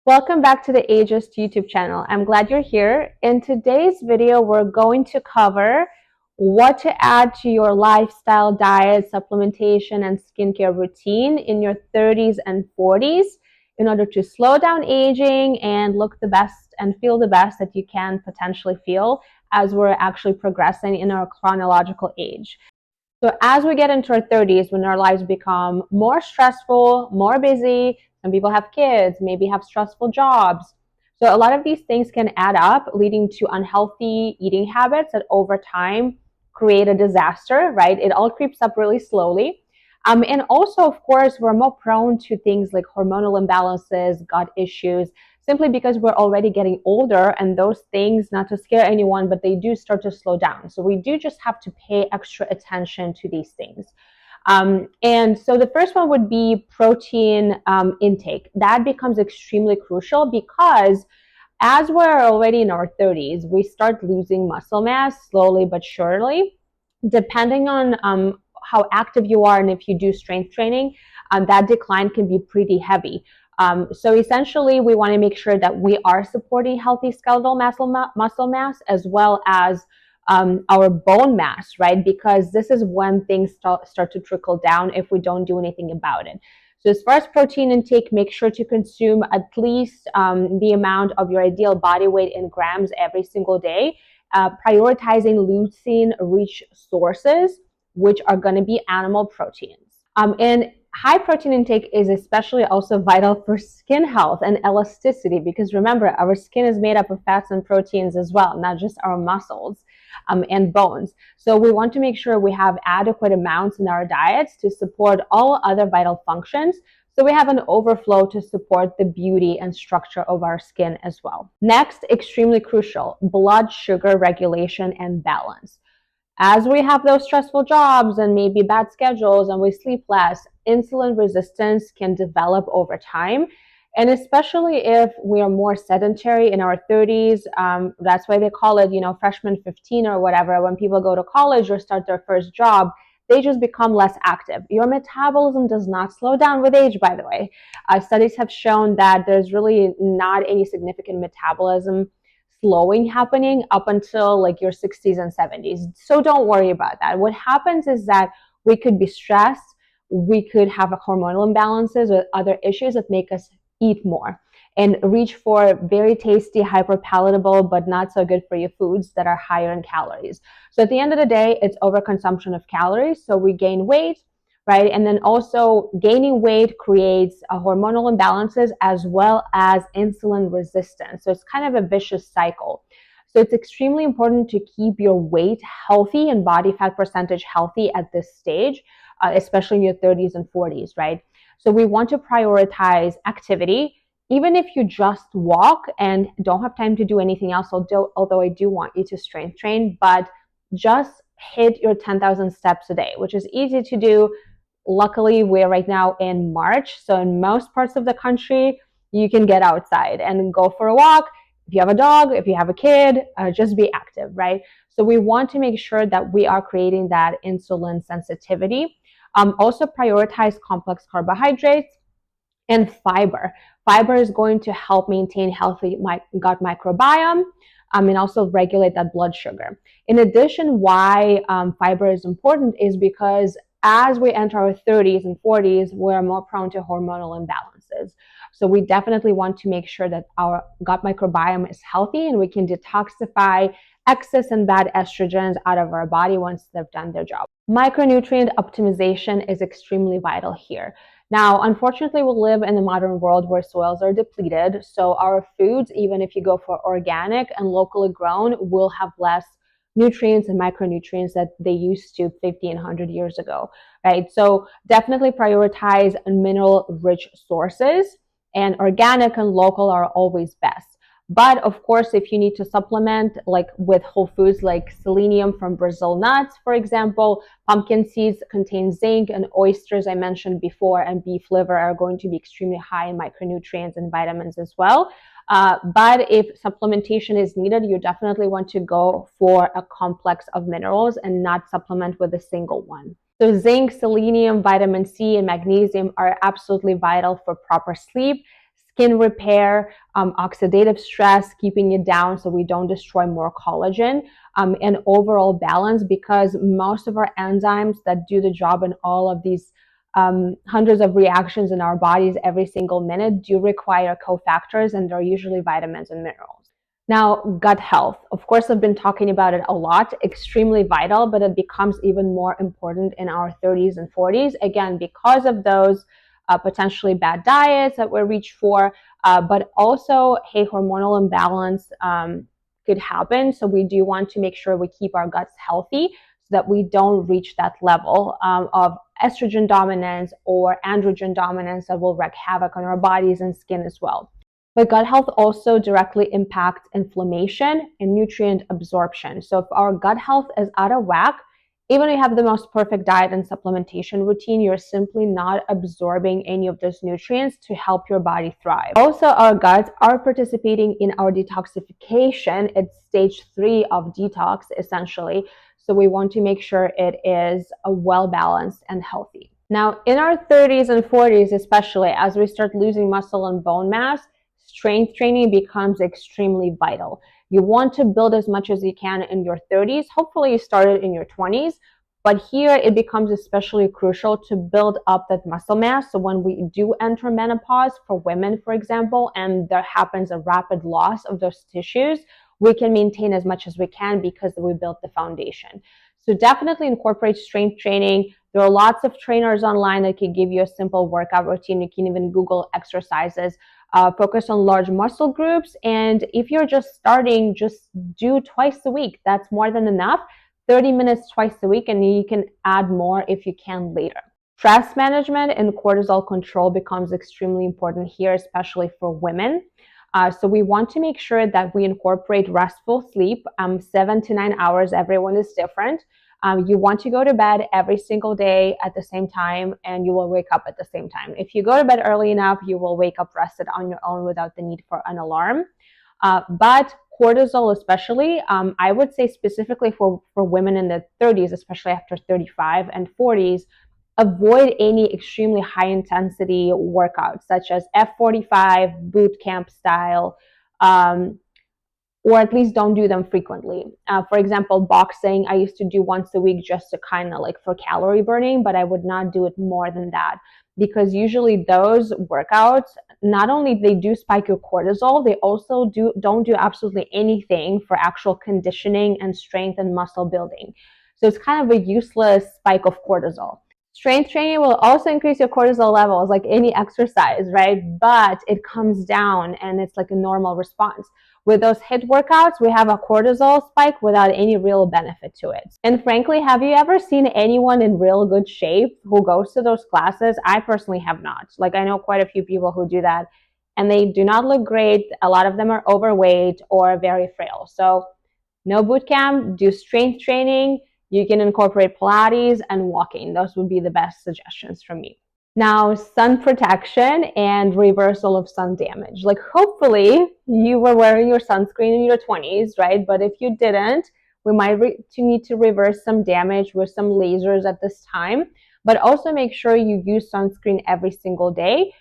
Welcome back to the Ageist YouTube channel. I'm glad you're here. In today's video, we're going to cover what to add to your lifestyle, diet, supplementation, and skincare routine in your 30s and 40s in order to slow down aging and look the best and feel the best that you can potentially feel as we're actually progressing in our chronological age. So as we get into our 30s, when our lives become more stressful, more busy, some people have kids, maybe have stressful jobs. So a lot of these things can add up, leading to unhealthy eating habits that over time create a disaster, right? It all creeps up really slowly. And also, of course, we're more prone to things like hormonal imbalances, gut issues, simply because we're already getting older, and those things, not to scare anyone, but they do start to slow down. So we do just have to pay extra attention to these things. And so the first one would be protein intake. That becomes extremely crucial because as we're already in our 30s, we start losing muscle mass slowly but surely, depending on how active you are and if you do strength training. That decline can be pretty heavy. So essentially, we want to make sure that we are supporting healthy skeletal muscle mass as well as our bone mass, right? Because this is when things start to trickle down if we don't do anything about it. So as far as protein intake, make sure to consume at least the amount of your ideal body weight in grams every single day, prioritizing leucine-rich sources, which are going to be animal proteins. And high protein intake is especially also vital for skin health and elasticity, because remember, our skin is made up of fats and proteins as well, not just our muscles and bones. So we want to make sure we have adequate amounts in our diets to support all other vital functions, so we have an overflow to support the beauty and structure of our skin as well. Next, extremely crucial, blood sugar regulation and balance. As we have those stressful jobs and maybe bad schedules and we sleep less, insulin resistance can develop over time. And especially if we are more sedentary in our 30s, that's why they call it, freshman 15 or whatever. When people go to college or start their first job, they just become less active. Your metabolism does not slow down with age, by the way. Studies have shown that there's really not any significant metabolism slowing happening up until like your 60s and 70s. So don't worry about that. What happens is that we could be stressed, we could have hormonal imbalances or other issues that make us eat more and reach for very tasty, hyper palatable, but not so good for you foods that are higher in calories. So at the end of the day, it's overconsumption of calories. So we gain weight, right? And then also gaining weight creates hormonal imbalances as well as insulin resistance. So it's kind of a vicious cycle. So it's extremely important to keep your weight healthy and body fat percentage healthy at this stage, especially in your 30s and 40s, right? So we want to prioritize activity, even if you just walk and don't have time to do anything else, although I do want you to strength train, but just hit your 10,000 steps a day, which is easy to do. Luckily, we're right now in March, so in most parts of the country, you can get outside and go for a walk. If you have a dog, if you have a kid, just be active, right? So we want to make sure that we are creating that insulin sensitivity. Also prioritize complex carbohydrates and fiber. Fiber is going to help maintain healthy gut microbiome and also regulate that blood sugar. In addition, why fiber is important is because as we enter our 30s and 40s, we're more prone to hormonal imbalances. So we definitely want to make sure that our gut microbiome is healthy and we can detoxify excess and bad estrogens out of our body once they've done their job. Micronutrient optimization is extremely vital here. Now, unfortunately, we live in a modern world where soils are depleted. So our foods, even if you go for organic and locally grown, will have less nutrients and micronutrients that they used to 50 and 100 years ago, right? So definitely prioritize mineral-rich sources, and organic and local are always best. But of course, if you need to supplement like with whole foods like selenium from Brazil nuts, for example, pumpkin seeds contain zinc, and oysters I mentioned before and beef liver are going to be extremely high in micronutrients and vitamins as well. But if supplementation is needed, you definitely want to go for a complex of minerals and not supplement with a single one. So zinc, selenium, vitamin C, and magnesium are absolutely vital for proper sleep, skin repair, oxidative stress, keeping it down so we don't destroy more collagen, and overall balance, because most of our enzymes that do the job in all of these hundreds of reactions in our bodies every single minute do require cofactors, and they're usually vitamins and minerals. Now, gut health. Of course, I've been talking about it a lot, extremely vital, but it becomes even more important in our 30s and 40s. Again, because of those potentially bad diets that we reach for, but also, hey, hormonal imbalance could happen. So we do want to make sure we keep our guts healthy so that we don't reach that level of estrogen dominance or androgen dominance that will wreak havoc on our bodies and skin as well. But gut health also directly impacts inflammation and nutrient absorption. So if our gut health is out of whack, even if you have the most perfect diet and supplementation routine, you're simply not absorbing any of those nutrients to help your body thrive. Also, our guts are participating in our detoxification. It's stage 3 of detox, essentially. So we want to make sure it is well balanced and healthy. Now, in our 30s and 40s, especially as we start losing muscle and bone mass, strength training becomes extremely vital. You want to build as much as you can in your 30s. Hopefully you started in your 20s, but here it becomes especially crucial to build up that muscle mass. So when we do enter menopause, for women, for example, and there happens a rapid loss of those tissues, we can maintain as much as we can because we built the foundation. So definitely incorporate strength training. There are lots of trainers online that can give you a simple workout routine. You can even Google exercises. Focus on large muscle groups. And if you're just starting, just do twice a week. That's more than enough. 30 minutes twice a week, and you can add more if you can later. Stress management and cortisol control becomes extremely important here, especially for women. So we want to make sure that we incorporate restful sleep, 7 to 9 hours. Everyone is different. You want to go to bed every single day at the same time, and you will wake up at the same time. If you go to bed early enough, you will wake up rested on your own without the need for an alarm. But cortisol especially, I would say specifically for women in the 30s, especially after 35 and 40s, avoid any extremely high intensity workouts such as F45, boot camp style, or at least don't do them frequently. For example, boxing, I used to do once a week just to kind of like for calorie burning, but I would not do it more than that, because usually those workouts, not only they do spike your cortisol, they also don't do absolutely anything for actual conditioning and strength and muscle building. So it's kind of a useless spike of cortisol. Strength training will also increase your cortisol levels like any exercise, right? But it comes down and it's like a normal response. With those HIIT workouts, we have a cortisol spike without any real benefit to it. And frankly, have you ever seen anyone in real good shape who goes to those classes? I personally have not. Like, I know quite a few people who do that, and they do not look great. A lot of them are overweight or very frail. So no boot camp, do strength training. You can incorporate Pilates and walking. Those would be the best suggestions from me. Now, sun protection and reversal of sun damage. Like, hopefully you were wearing your sunscreen in your 20s, right? But if you didn't, we might need to reverse some damage with some lasers at this time. But also make sure you use sunscreen every single day.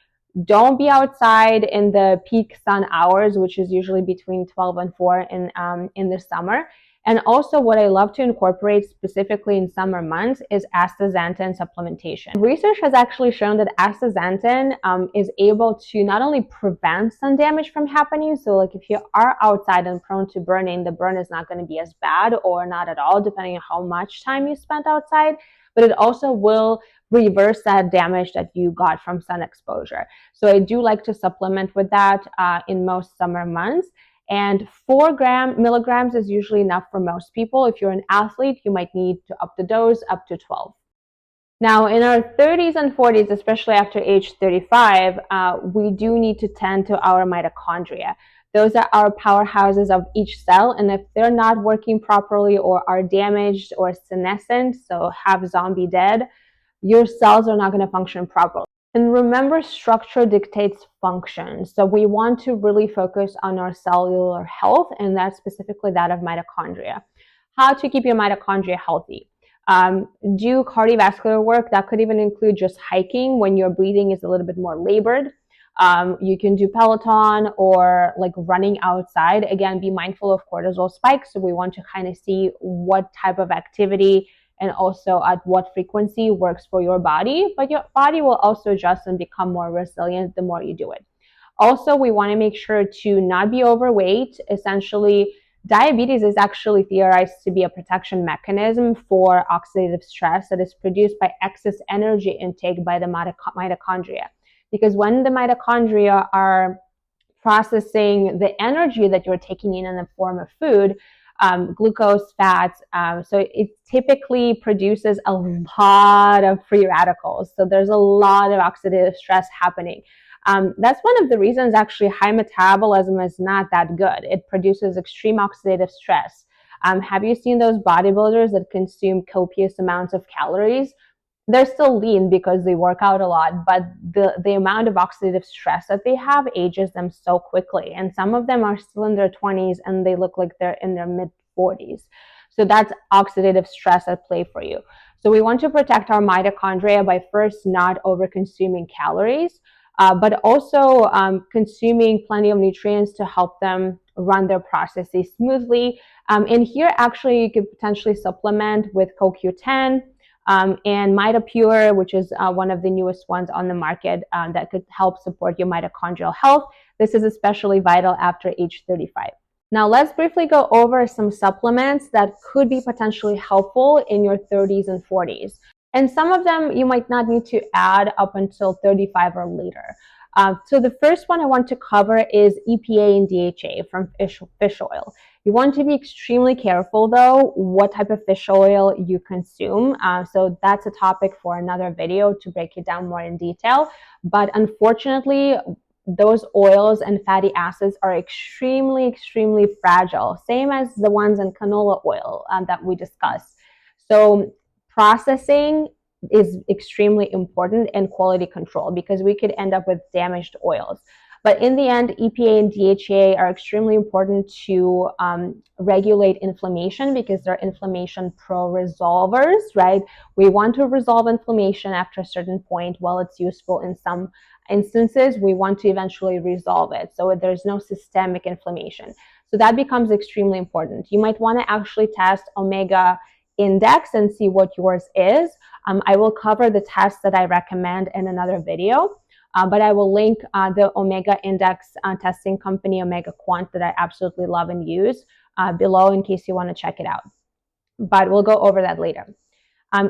Don't be outside in the peak sun hours, which is usually between 12 and 4 in the summer. And also what I love to incorporate specifically in summer months is astaxanthin supplementation. Research has actually shown that astaxanthin is able to not only prevent sun damage from happening, so like if you are outside and prone to burning, the burn is not going to be as bad or not at all, depending on how much time you spent outside, but it also will reverse that damage that you got from sun exposure. So I do like to supplement with that in most summer months. And 4 milligrams is usually enough for most people. If you're an athlete, you might need to up the dose up to 12. Now, in our 30s and 40s, especially after age 35, we do need to tend to our mitochondria. Those are our powerhouses of each cell, and if they're not working properly or are damaged or senescent, so have zombie dead, your cells are not going to function properly. And remember, structure dictates function. So we want to really focus on our cellular health, and that's specifically that of mitochondria. How to keep your mitochondria healthy. Do cardiovascular work. That could even include just hiking when your breathing is a little bit more labored. You can do Peloton or like running outside. Again, be mindful of cortisol spikes. So we want to kind of see what type of activity and also at what frequency works for your body. But your body will also adjust and become more resilient the more you do it. Also, we want to make sure to not be overweight. Essentially, diabetes is actually theorized to be a protection mechanism for oxidative stress that is produced by excess energy intake by the mitochondria. Because when the mitochondria are processing the energy that you're taking in the form of food, glucose, fats. So it typically produces a lot of free radicals. So there's a lot of oxidative stress happening. That's one of the reasons actually high metabolism is not that good. It produces extreme oxidative stress. Have you seen those bodybuilders that consume copious amounts of calories? They're still lean because they work out a lot, but the amount of oxidative stress that they have ages them so quickly. And some of them are still in their 20s and they look like they're in their mid 40s. So that's oxidative stress at play for you. So we want to protect our mitochondria by first not over consuming calories, but also consuming plenty of nutrients to help them run their processes smoothly. And here, actually, you could potentially supplement with CoQ10, and MitoPure, which is one of the newest ones on the market that could help support your mitochondrial health. This is especially vital after age 35. Now, let's briefly go over some supplements that could be potentially helpful in your 30s and 40s. And some of them you might not need to add up until 35 or later. So the first one I want to cover is EPA and DHA from fish oil. You want to be extremely careful, though, what type of fish oil you consume. So that's a topic for another video to break it down more in detail. But unfortunately, those oils and fatty acids are extremely, extremely fragile, same as the ones in canola oil that we discussed. So processing is extremely important in quality control because we could end up with damaged oils. But in the end, EPA and DHA are extremely important to regulate inflammation because they're inflammation pro-resolvers, right? We want to resolve inflammation after a certain point. While it's useful in some instances, we want to eventually resolve it so there's no systemic inflammation. So that becomes extremely important. You might want to actually test omega index and see what yours is. I will cover the tests that I recommend in another video. But I will link the Omega Index testing company, Omega Quant, that I absolutely love and use below in case you want to check it out. But we'll go over that later.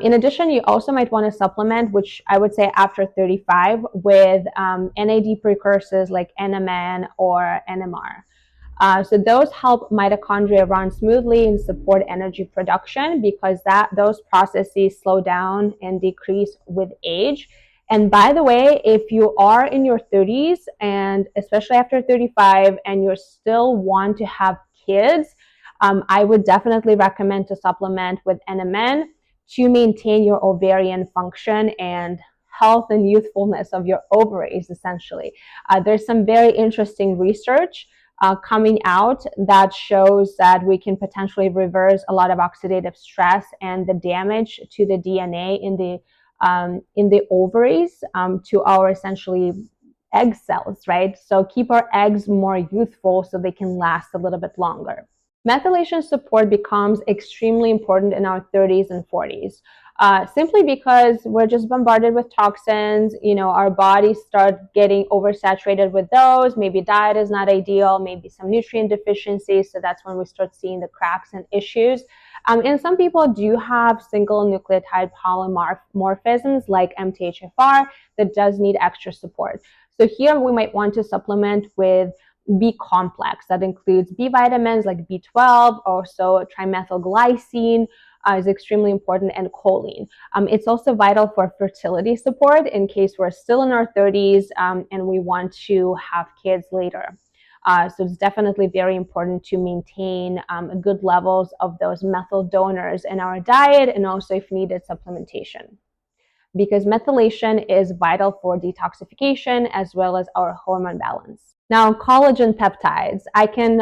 In addition, you also might want to supplement, which I would say after 35, with NAD precursors like NMN or NMR. So those help mitochondria run smoothly and support energy production because those processes slow down and decrease with age. And by the way, if you are in your 30s and especially after 35 and you still want to have kids, I would definitely recommend to supplement with NMN to maintain your ovarian function and health and youthfulness of your ovaries, essentially. There's some very interesting research coming out that shows that we can potentially reverse a lot of oxidative stress and the damage to the DNA in the ovaries to our essentially egg cells, right? So keep our eggs more youthful so they can last a little bit longer. Methylation support becomes extremely important in our 30s and 40s. Simply because we're just bombarded with toxins, our bodies start getting oversaturated with those. Maybe diet is not ideal, maybe some nutrient deficiencies. So that's when we start seeing the cracks and issues. And some people do have single nucleotide polymorphisms like MTHFR that does need extra support. So here we might want to supplement with B complex. That includes B vitamins like B12, also trimethylglycine is extremely important, and choline. It's also vital for fertility support in case we're still in our 30s and we want to have kids later. So it's definitely very important to maintain good levels of those methyl donors in our diet and also, if needed, supplementation. Because methylation is vital for detoxification as well as our hormone balance. Now, collagen peptides. I can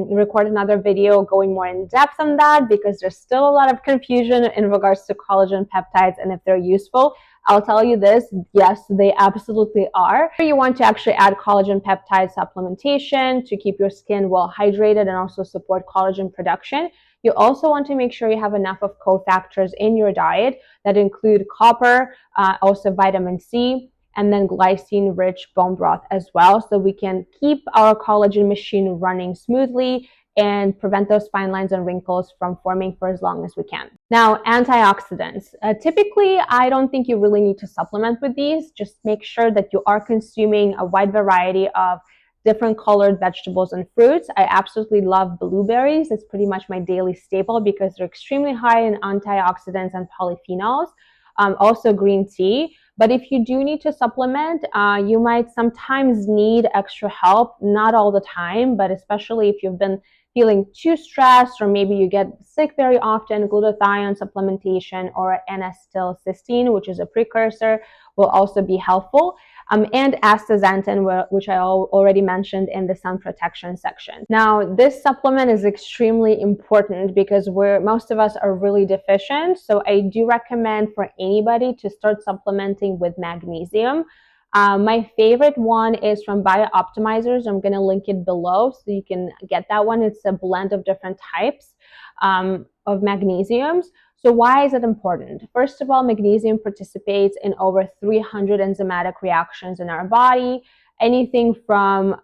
record another video going more in depth on that because there's still a lot of confusion in regards to collagen peptides and if they're useful. I'll tell you this, yes, they absolutely are. You want to actually add collagen peptide supplementation to keep your skin well hydrated and also support collagen production. You also want to make sure you have enough of cofactors in your diet that include copper, also vitamin C, and then glycine-rich bone broth as well, so we can keep our collagen machine running smoothly and prevent those fine lines and wrinkles from forming for as long as we can. Now, antioxidants. Typically, I don't think you really need to supplement with these. Just make sure that you are consuming a wide variety of different colored vegetables and fruits. I absolutely love blueberries. It's pretty much my daily staple because they're extremely high in antioxidants and polyphenols. Also green tea. But if you do need to supplement, you might sometimes need extra help, not all the time, but especially if you've been feeling too stressed or maybe you get sick very often, glutathione supplementation or N-acetylcysteine, which is a precursor, will also be helpful. And astaxanthin, which I already mentioned in the sun protection section. Now, this supplement is extremely important because most of us are really deficient. So I do recommend for anybody to start supplementing with magnesium. My favorite one is from Bio Optimizers. I'm going to link it below so you can get that one. It's a blend of different types of magnesiums. So why is it important? First of all, magnesium participates in over 300 enzymatic reactions in our body, anything from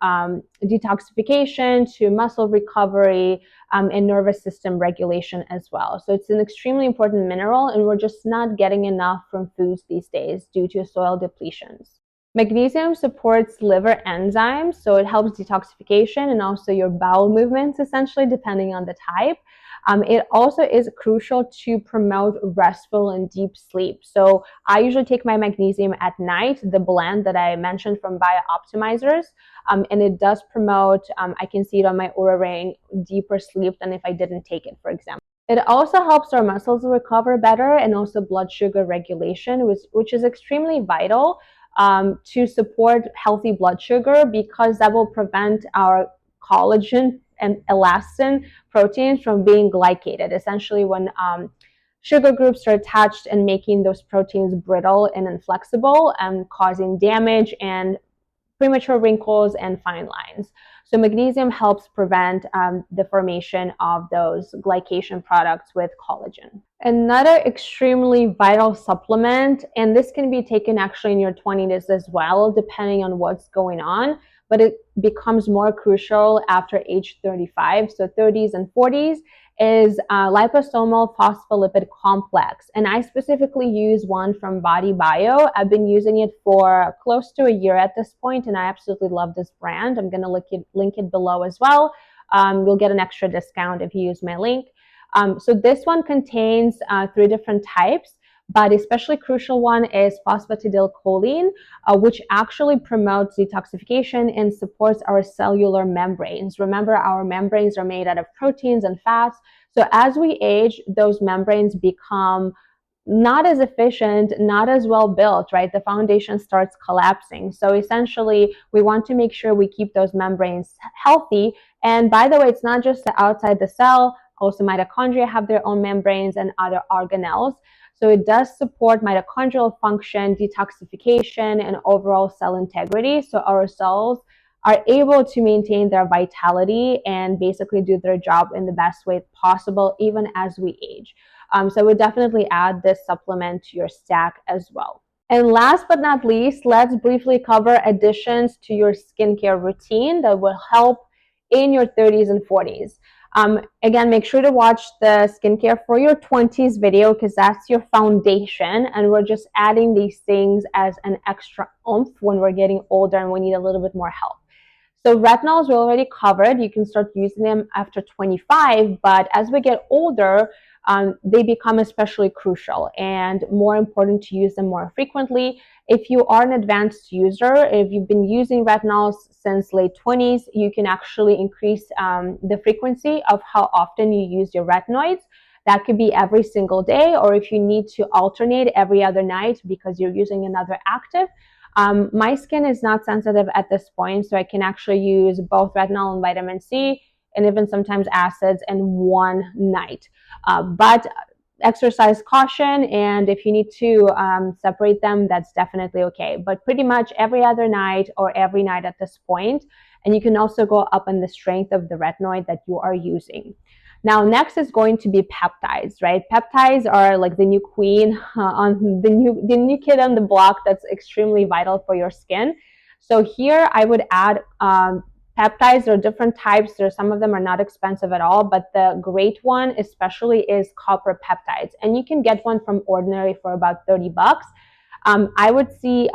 detoxification to muscle recovery and nervous system regulation as well. So it's an extremely important mineral, and we're just not getting enough from foods these days due to soil depletions. Magnesium supports liver enzymes, so it helps detoxification and also your bowel movements, essentially, depending on the type. It also is crucial to promote restful and deep sleep. So I usually take my magnesium at night, the blend that I mentioned from Bio Optimizers, and it does promote, I can see it on my Oura Ring, deeper sleep than if I didn't take it, for example. It also helps our muscles recover better and also blood sugar regulation, which is extremely vital to support healthy blood sugar because that will prevent our collagen and elastin proteins from being glycated. Essentially, when sugar groups are attached and making those proteins brittle and inflexible and causing damage and premature wrinkles and fine lines. So magnesium helps prevent the formation of those glycation products with collagen. Another extremely vital supplement, and this can be taken actually in your 20s as well, depending on what's going on, but it becomes more crucial after age 35, so 30s and 40s, is liposomal phospholipid complex. And I specifically use one from Body Bio. I've been using it for close to a year at this point, and I absolutely love this brand. I'm going to link it below as well. You'll get an extra discount if you use my link. So this one contains 3 different types, but especially crucial one is phosphatidylcholine, which actually promotes detoxification and supports our cellular membranes. Remember, our membranes are made out of proteins and fats. So as we age, those membranes become not as efficient, not as well built, right? The foundation starts collapsing. So essentially, we want to make sure we keep those membranes healthy. And by the way, it's not just outside the cell. Also, mitochondria have their own membranes and other organelles. So it does support mitochondrial function, detoxification, and overall cell integrity. So our cells are able to maintain their vitality and basically do their job in the best way possible, even as we age. So we definitely add this supplement to your stack as well. And last but not least, let's briefly cover additions to your skincare routine that will help in your 30s and 40s. Again, make sure to watch the skincare for your 20s video because that's your foundation, and we're just adding these things as an extra oomph when we're getting older and we need a little bit more help. So retinols we already covered. You can start using them after 25, but as we get older, they become especially crucial and more important to use them more frequently. If you are an advanced user, if you've been using retinols since late 20s, you can actually increase the frequency of how often you use your retinoids. That could be every single day, or if you need to alternate every other night because you're using another active, My skin is not sensitive at this point, so I can actually use both retinol and vitamin C and even sometimes acids in one night. But exercise caution, and if you need to separate them, that's definitely okay. But pretty much every other night or every night at this point. And you can also go up on the strength of the retinoid that you are using. Now, next is going to be peptides, right? Peptides are like the new queen on the new kid on the block that's extremely vital for your skin. So here I would add peptides. There are different types. Some of them are not expensive at all, but the great one especially is copper peptides. And you can get one from Ordinary for about $30. I would say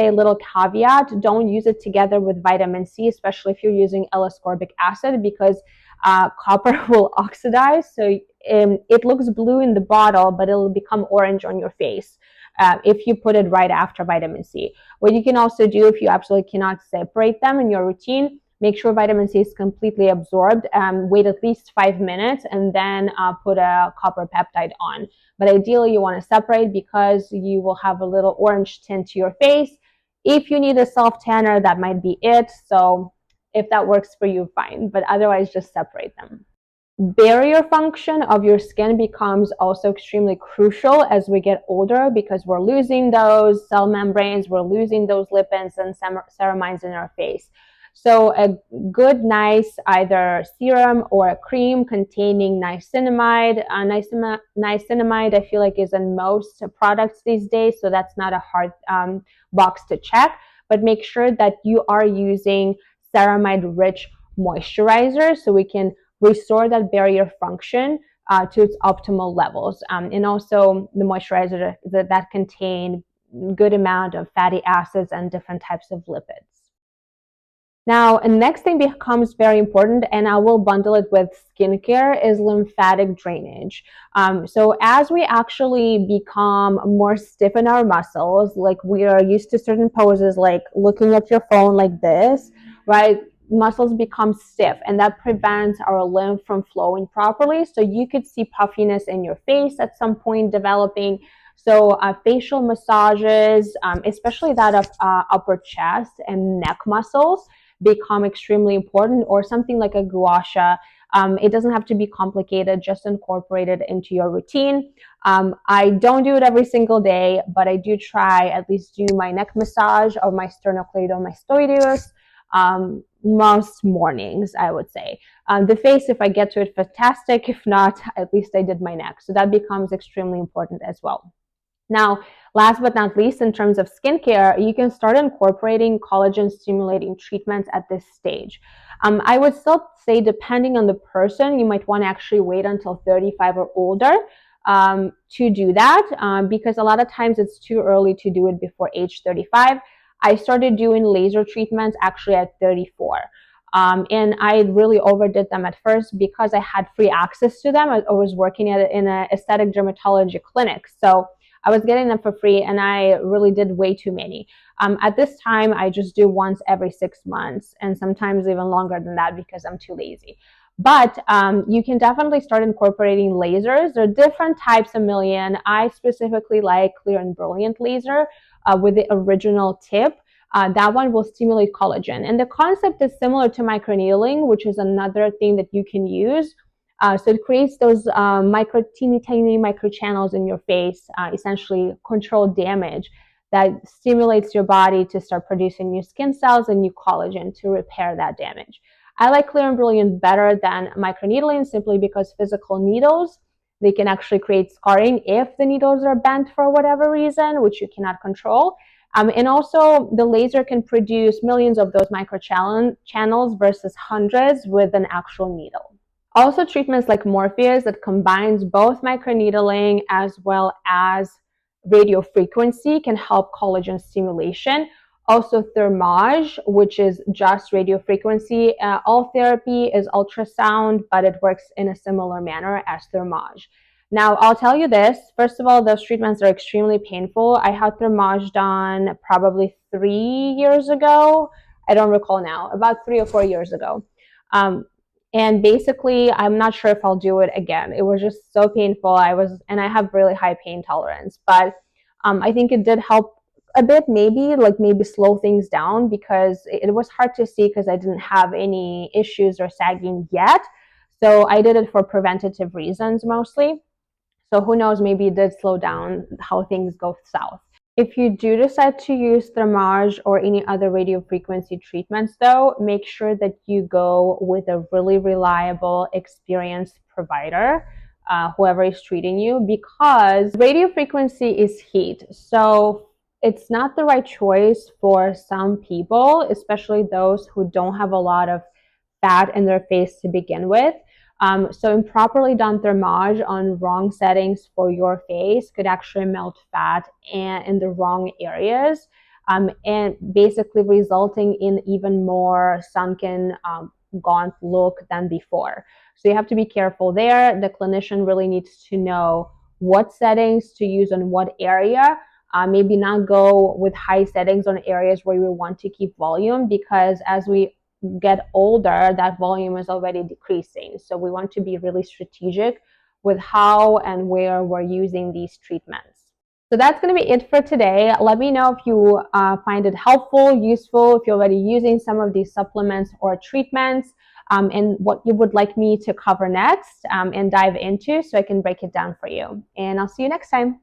a little caveat: don't use it together with vitamin C, especially if you're using L-ascorbic acid, because copper will oxidize. So it looks blue in the bottle, but it'll become orange on your face if you put it right after vitamin C. What you can also do, if you absolutely cannot separate them in your routine, make sure vitamin C is completely absorbed. Wait at least 5 minutes and then put a copper peptide on. But ideally, you want to separate because you will have a little orange tint to your face. If you need a self tanner, that might be it. So if that works for you, fine. But otherwise, just separate them. Barrier function of your skin becomes also extremely crucial as we get older, because we're losing those cell membranes, we're losing those lipids and ceramides in our face. So a good, nice either serum or a cream containing niacinamide. Niacinamide, I feel like, is in most products these days, so that's not a hard box to check. But make sure that you are using ceramide-rich moisturizer so we can restore that barrier function to its optimal levels. And also the moisturizer that contain good amount of fatty acids and different types of lipids. Now, the next thing becomes very important, and I will bundle it with skincare, is lymphatic drainage. So as we actually become more stiff in our muscles, like we are used to certain poses, like looking at your phone like this, right? Muscles become stiff, and that prevents our lymph from flowing properly. So you could see puffiness in your face at some point developing. So facial massages, especially that of upper chest and neck muscles, become extremely important, or something like a gua sha. It doesn't have to be complicated, just incorporate it into your routine. I don't do it every single day, but I do try at least do my neck massage or my sternocleidomastoideus most mornings, I would say. The face, if I get to it, fantastic. If not, at least I did my neck. So that becomes extremely important as well. Now, last but not least, in terms of skincare, you can start incorporating collagen stimulating treatments at this stage. I would still say, depending on the person, you might want to actually wait until 35 or older to do that, because a lot of times it's too early to do it before age 35. I started doing laser treatments actually at 34. And I really overdid them at first because I had free access to them. I was working in an aesthetic dermatology clinic. So I was getting them for free, and I really did way too many. At this time, I just do once every 6 months, and sometimes even longer than that because I'm too lazy. But you can definitely start incorporating lasers. There are different types, a million. I specifically like Clear and Brilliant laser with the original tip. That one will stimulate collagen. And the concept is similar to microneedling, which is another thing that you can use. So it creates those teeny tiny microchannels in your face, essentially controlled damage that stimulates your body to start producing new skin cells and new collagen to repair that damage. I like Clear and Brilliant better than microneedling simply because physical needles, they can actually create scarring if the needles are bent for whatever reason, which you cannot control. And also the laser can produce millions of those microchannels versus hundreds with an actual needle. Also, treatments like Morpheus that combines both microneedling as well as radio frequency can help collagen stimulation. Also, Thermage, which is just radio frequency. All therapy is ultrasound, but it works in a similar manner as Thermage. Now, I'll tell you this. First of all, those treatments are extremely painful. I had Thermage done probably 3 years ago. I don't recall now, about 3 or 4 years ago. And basically, I'm not sure if I'll do it again. It was just so painful. I have really high pain tolerance, but I think it did help a bit, maybe maybe slow things down, because it was hard to see because I didn't have any issues or sagging yet. So I did it for preventative reasons mostly. So who knows, maybe it did slow down how things go south. If you do decide to use Thermage or any other radio frequency treatments, though, make sure that you go with a really reliable, experienced provider, whoever is treating you, because radio frequency is heat. So it's not the right choice for some people, especially those who don't have a lot of fat in their face to begin with. So improperly done thermage on wrong settings for your face could actually melt fat and in the wrong areas, and basically resulting in even more sunken, gaunt look than before. So you have to be careful there. The clinician really needs to know what settings to use on what area. Maybe not go with high settings on areas where you want to keep volume, because as we get older, that volume is already decreasing. So we want to be really strategic with how and where we're using these treatments. So that's going to be it for today. Let me know if you find it helpful, useful, if you're already using some of these supplements or treatments, and what you would like me to cover next, and dive into, so I can break it down for you. And I'll see you next time.